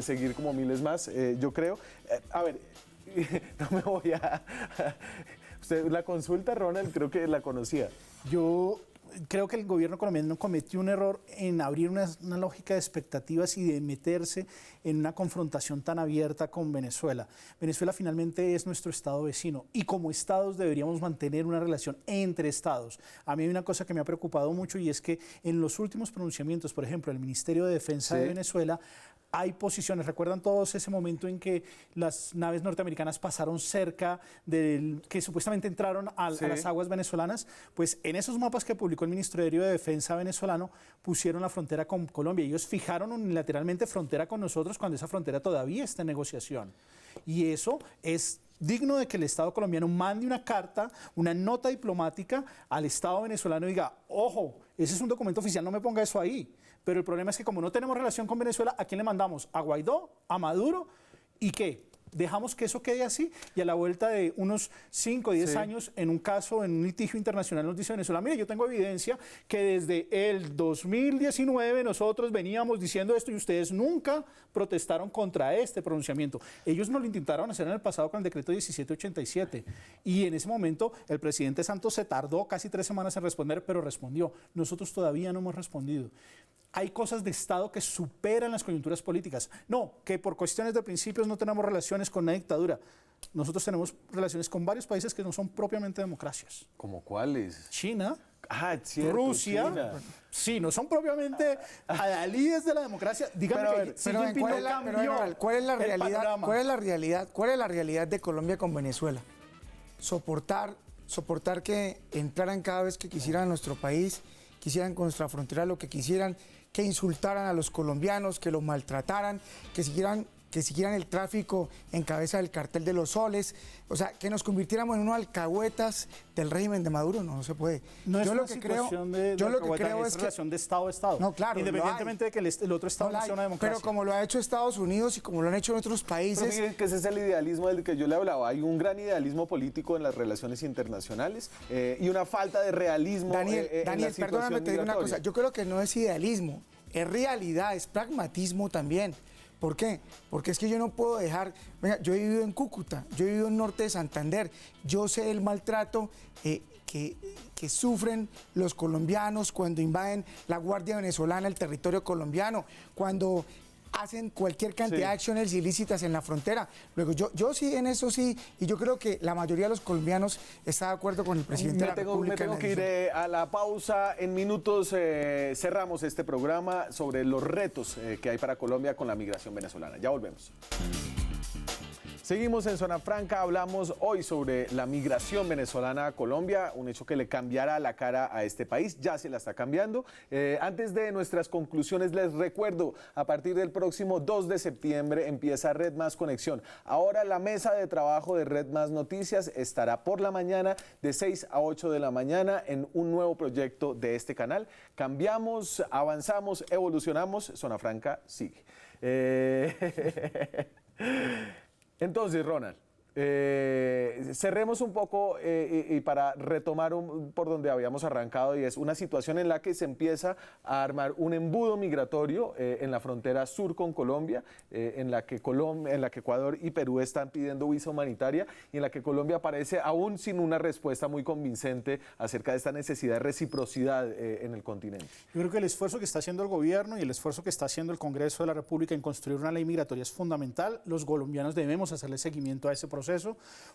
seguir como miles más, yo creo. A ver, no me voy a... Usted, la consulta, Ronald, creo que la conocía. Yo creo que el gobierno colombiano cometió un error en abrir una lógica de expectativas y de meterse en una confrontación tan abierta con Venezuela. Venezuela finalmente es nuestro estado vecino y como estados deberíamos mantener una relación entre estados. A mí hay una cosa que me ha preocupado mucho y es que en los últimos pronunciamientos, por ejemplo, el Ministerio de Defensa de Venezuela, hay posiciones, ¿recuerdan todos ese momento en que las naves norteamericanas pasaron cerca que supuestamente entraron a las aguas venezolanas? Pues en esos mapas que publicó el Ministerio de Defensa venezolano pusieron la frontera con Colombia. Ellos fijaron unilateralmente frontera con nosotros cuando esa frontera todavía está en negociación. Y eso es digno de que el Estado colombiano mande una carta, una nota diplomática al Estado venezolano y diga, ojo, ese es un documento oficial, no me ponga eso ahí. Pero el problema es que como no tenemos relación con Venezuela, ¿a quién le mandamos? ¿A Guaidó? ¿A Maduro? ¿Y qué? Dejamos que eso quede así y a la vuelta de unos 5 o 10 años, en un caso, en un litigio internacional, nos dice Venezuela, mire, yo tengo evidencia que desde el 2019 nosotros veníamos diciendo esto y ustedes nunca protestaron contra este pronunciamiento. Ellos nos lo intentaron hacer en el pasado con el decreto 1787 y en ese momento el presidente Santos se tardó casi 3 semanas en responder, pero respondió. Nosotros todavía no hemos respondido. Hay cosas de Estado que superan las coyunturas políticas. No, que por cuestiones de principios no tenemos relaciones con una dictadura. Nosotros tenemos relaciones con varios países que no son propiamente democracias. ¿Cómo cuáles? China, cierto, Rusia. China. Sí, no son propiamente adalides de la democracia. Dígame ¿cuál es la realidad de Colombia con Venezuela? Soportar que entraran cada vez que quisieran a nuestro país, quisieran con nuestra frontera lo que quisieran, que insultaran a los colombianos, que los maltrataran, que siguieran el tráfico en cabeza del cartel de los soles, o sea, que nos convirtiéramos en unos alcahuetas del régimen de Maduro, no se puede. No es una situación de relación de Estado a Estado. No, claro, independientemente de que el otro Estado no sea una democracia. Pero como lo ha hecho Estados Unidos y como lo han hecho en otros países... Pero fíjense que ese es el idealismo del que yo le hablaba. Hay un gran idealismo político en las relaciones internacionales y una falta de realismo Daniel, en la situación perdóname, te digo una migratoria. cosa. Yo creo que no es idealismo, es realidad, es pragmatismo también. ¿Por qué? Porque es que yo no puedo dejar... Venga, yo he vivido en Cúcuta, yo he vivido en norte de Santander, yo sé el maltrato que sufren los colombianos cuando invaden la Guardia Venezolana el territorio colombiano, cuando hacen cualquier cantidad de acciones ilícitas en la frontera. Luego, yo sí, en eso sí, y yo creo que la mayoría de los colombianos está de acuerdo con el presidente de la República. Me tengo que ir a la pausa. En minutos cerramos este programa sobre los retos que hay para Colombia con la migración venezolana. Ya volvemos. Seguimos en Zona Franca, hablamos hoy sobre la migración venezolana a Colombia, un hecho que le cambiará la cara a este país, ya se la está cambiando. Antes de nuestras conclusiones, les recuerdo, a partir del próximo 2 de septiembre empieza Red Más Conexión. Ahora la mesa de trabajo de Red Más Noticias estará por la mañana de 6 a 8 de la mañana en un nuevo proyecto de este canal. Cambiamos, avanzamos, evolucionamos, Zona Franca sigue. Entonces, Ronald, cerremos un poco y para retomar por donde habíamos arrancado, y es una situación en la que se empieza a armar un embudo migratorio en la frontera sur con Colombia, en la que Ecuador y Perú están pidiendo visa humanitaria y en la que Colombia aparece aún sin una respuesta muy convincente acerca de esta necesidad de reciprocidad en el continente. Yo creo que el esfuerzo que está haciendo el gobierno y el esfuerzo que está haciendo el Congreso de la República en construir una ley migratoria es fundamental. Los colombianos debemos hacerle seguimiento a ese proceso,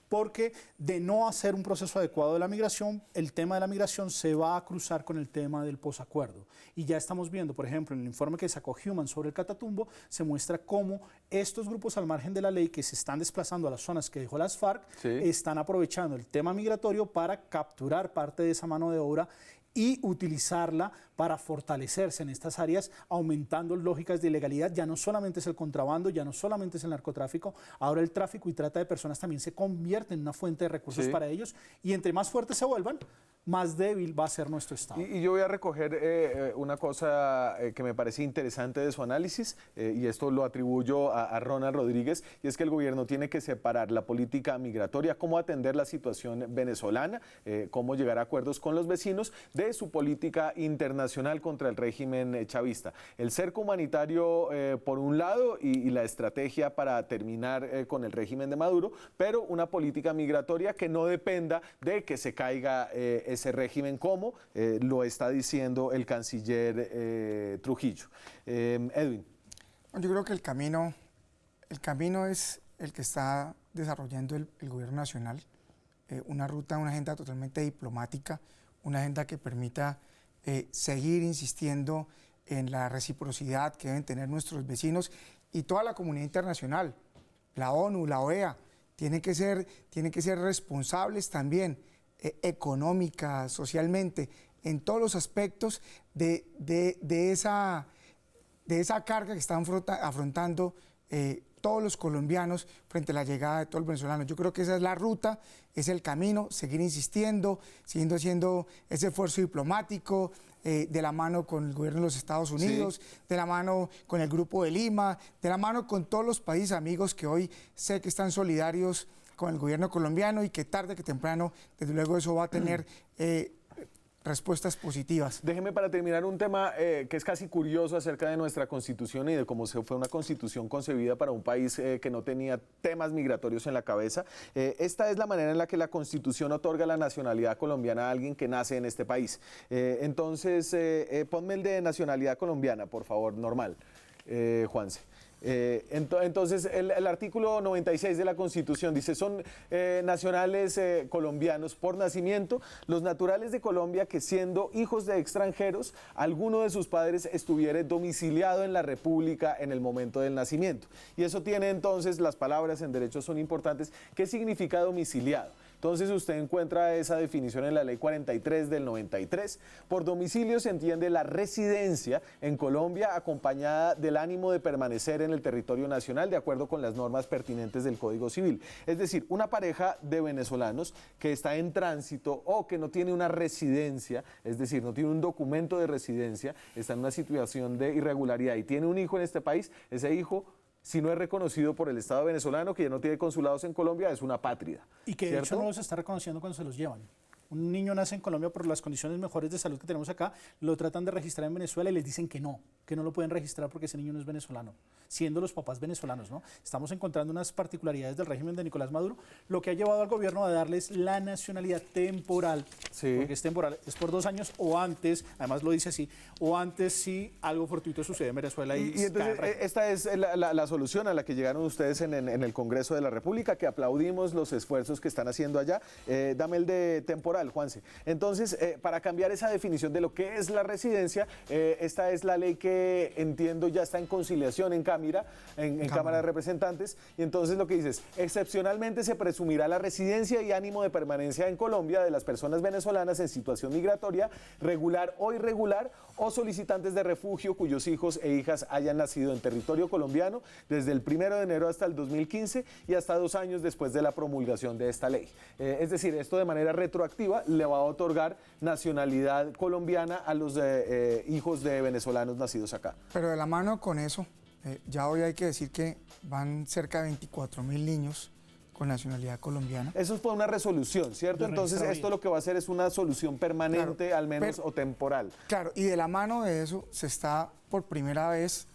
porque de no hacer un proceso adecuado de la migración, el tema de la migración se va a cruzar con el tema del posacuerdo. Y ya estamos viendo, por ejemplo, en el informe que sacó Human sobre el Catatumbo, se muestra cómo estos grupos al margen de la ley que se están desplazando a las zonas que dejó las FARC, están aprovechando el tema migratorio para capturar parte de esa mano de obra y utilizarla para fortalecerse en estas áreas, aumentando lógicas de ilegalidad. Ya no solamente es el contrabando, ya no solamente es el narcotráfico, ahora el tráfico y trata de personas también se convierte en una fuente de recursos para ellos, y entre más fuertes se vuelvan, más débil va a ser nuestro Estado. Y yo voy a recoger una cosa que me parece interesante de su análisis, y esto lo atribuyo a Ronald Rodríguez, y es que el gobierno tiene que separar la política migratoria, cómo atender la situación venezolana, cómo llegar a acuerdos con los vecinos, de su política internacional contra el régimen chavista. El cerco humanitario por un lado y la estrategia para terminar con el régimen de Maduro, pero una política migratoria que no dependa de que se caiga ese régimen, como lo está diciendo el canciller Trujillo. Edwin. Yo creo que el camino es el que está desarrollando el gobierno nacional, una ruta, una agenda totalmente diplomática, una agenda que permita seguir insistiendo en la reciprocidad que deben tener nuestros vecinos y toda la comunidad internacional, la ONU, la OEA, tienen que ser responsables también, económica, socialmente, en todos los aspectos de esa carga que están afrontando todos los colombianos frente a la llegada de todos los venezolanos. Yo creo que esa es la ruta, es el camino, seguir insistiendo, siguiendo haciendo ese esfuerzo diplomático, de la mano con el gobierno de los Estados Unidos, de la mano con el Grupo de Lima, de la mano con todos los países amigos que hoy sé que están solidarios con el gobierno colombiano, y que tarde que temprano, desde luego, eso va a tener respuestas positivas. Déjeme para terminar un tema que es casi curioso acerca de nuestra Constitución y de cómo fue una Constitución concebida para un país que no tenía temas migratorios en la cabeza. Esta es la manera en la que la Constitución otorga la nacionalidad colombiana a alguien que nace en este país. Entonces, ponme el de nacionalidad colombiana, por favor, normal, Juanse. Entonces, el artículo 96 de la Constitución dice: son nacionales colombianos por nacimiento los naturales de Colombia que, siendo hijos de extranjeros, alguno de sus padres estuviere domiciliado en la República en el momento del nacimiento. Y eso tiene entonces, las palabras en derecho son importantes. ¿Qué significa domiciliado? Entonces usted encuentra esa definición en la Ley 43 del 93. Por domicilio se entiende la residencia en Colombia acompañada del ánimo de permanecer en el territorio nacional de acuerdo con las normas pertinentes del Código Civil. Es decir, una pareja de venezolanos que está en tránsito o que no tiene una residencia, es decir, no tiene un documento de residencia, está en una situación de irregularidad y tiene un hijo en este país, ese hijo, si no es reconocido por el Estado venezolano, que ya no tiene consulados en Colombia, es una apátrida. Y que de hecho no los está reconociendo cuando se los llevan. Un niño nace en Colombia por las condiciones mejores de salud que tenemos acá, lo tratan de registrar en Venezuela y les dicen que no lo pueden registrar porque ese niño no es venezolano, siendo los papás venezolanos, ¿no? Estamos encontrando unas particularidades del régimen de Nicolás Maduro, lo que ha llevado al gobierno a darles la nacionalidad temporal, porque es temporal, es por 2 años o antes, además lo dice así, o antes si algo fortuito sucede en Venezuela. Y entonces esta es la solución a la que llegaron ustedes en el Congreso de la República, que aplaudimos los esfuerzos que están haciendo allá. Dame el de temporal, Juanse. Entonces, para cambiar esa definición de lo que es la residencia, esta es la ley que entiendo ya está en conciliación en Cámara de Representantes, y entonces lo que dice es: excepcionalmente se presumirá la residencia y ánimo de permanencia en Colombia de las personas venezolanas en situación migratoria, regular o irregular, o solicitantes de refugio cuyos hijos e hijas hayan nacido en territorio colombiano desde el 1 de enero hasta el 2015 y hasta 2 años después de la promulgación de esta ley. Es decir, esto de manera retroactiva le va a otorgar nacionalidad colombiana a los hijos de venezolanos nacidos acá. Pero de la mano con eso, ya hoy hay que decir que van cerca de 24.000 niños con nacionalidad colombiana. Eso es por una resolución, ¿cierto? Entonces esto lo que va a hacer es una solución permanente, claro, al menos, o temporal. Claro, y de la mano de eso se está por primera vez,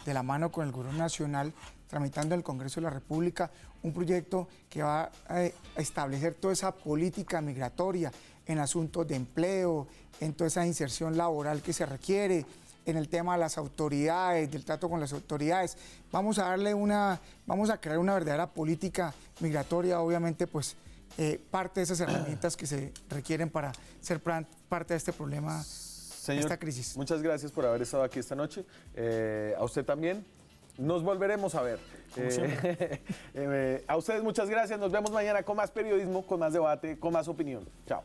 de la mano con el Gobierno Nacional, tramitando en el Congreso de la República un proyecto que va a establecer toda esa política migratoria en asuntos de empleo, en toda esa inserción laboral que se requiere, en el tema de las autoridades, del trato con las autoridades. Vamos a crear una verdadera política migratoria, obviamente, pues parte de esas herramientas que se requieren para ser parte de este problema, Señor, esta crisis. Muchas gracias por haber estado aquí esta noche. A usted también. Nos volveremos a ver. A ustedes muchas gracias. Nos vemos mañana con más periodismo, con más debate, con más opinión. Chao.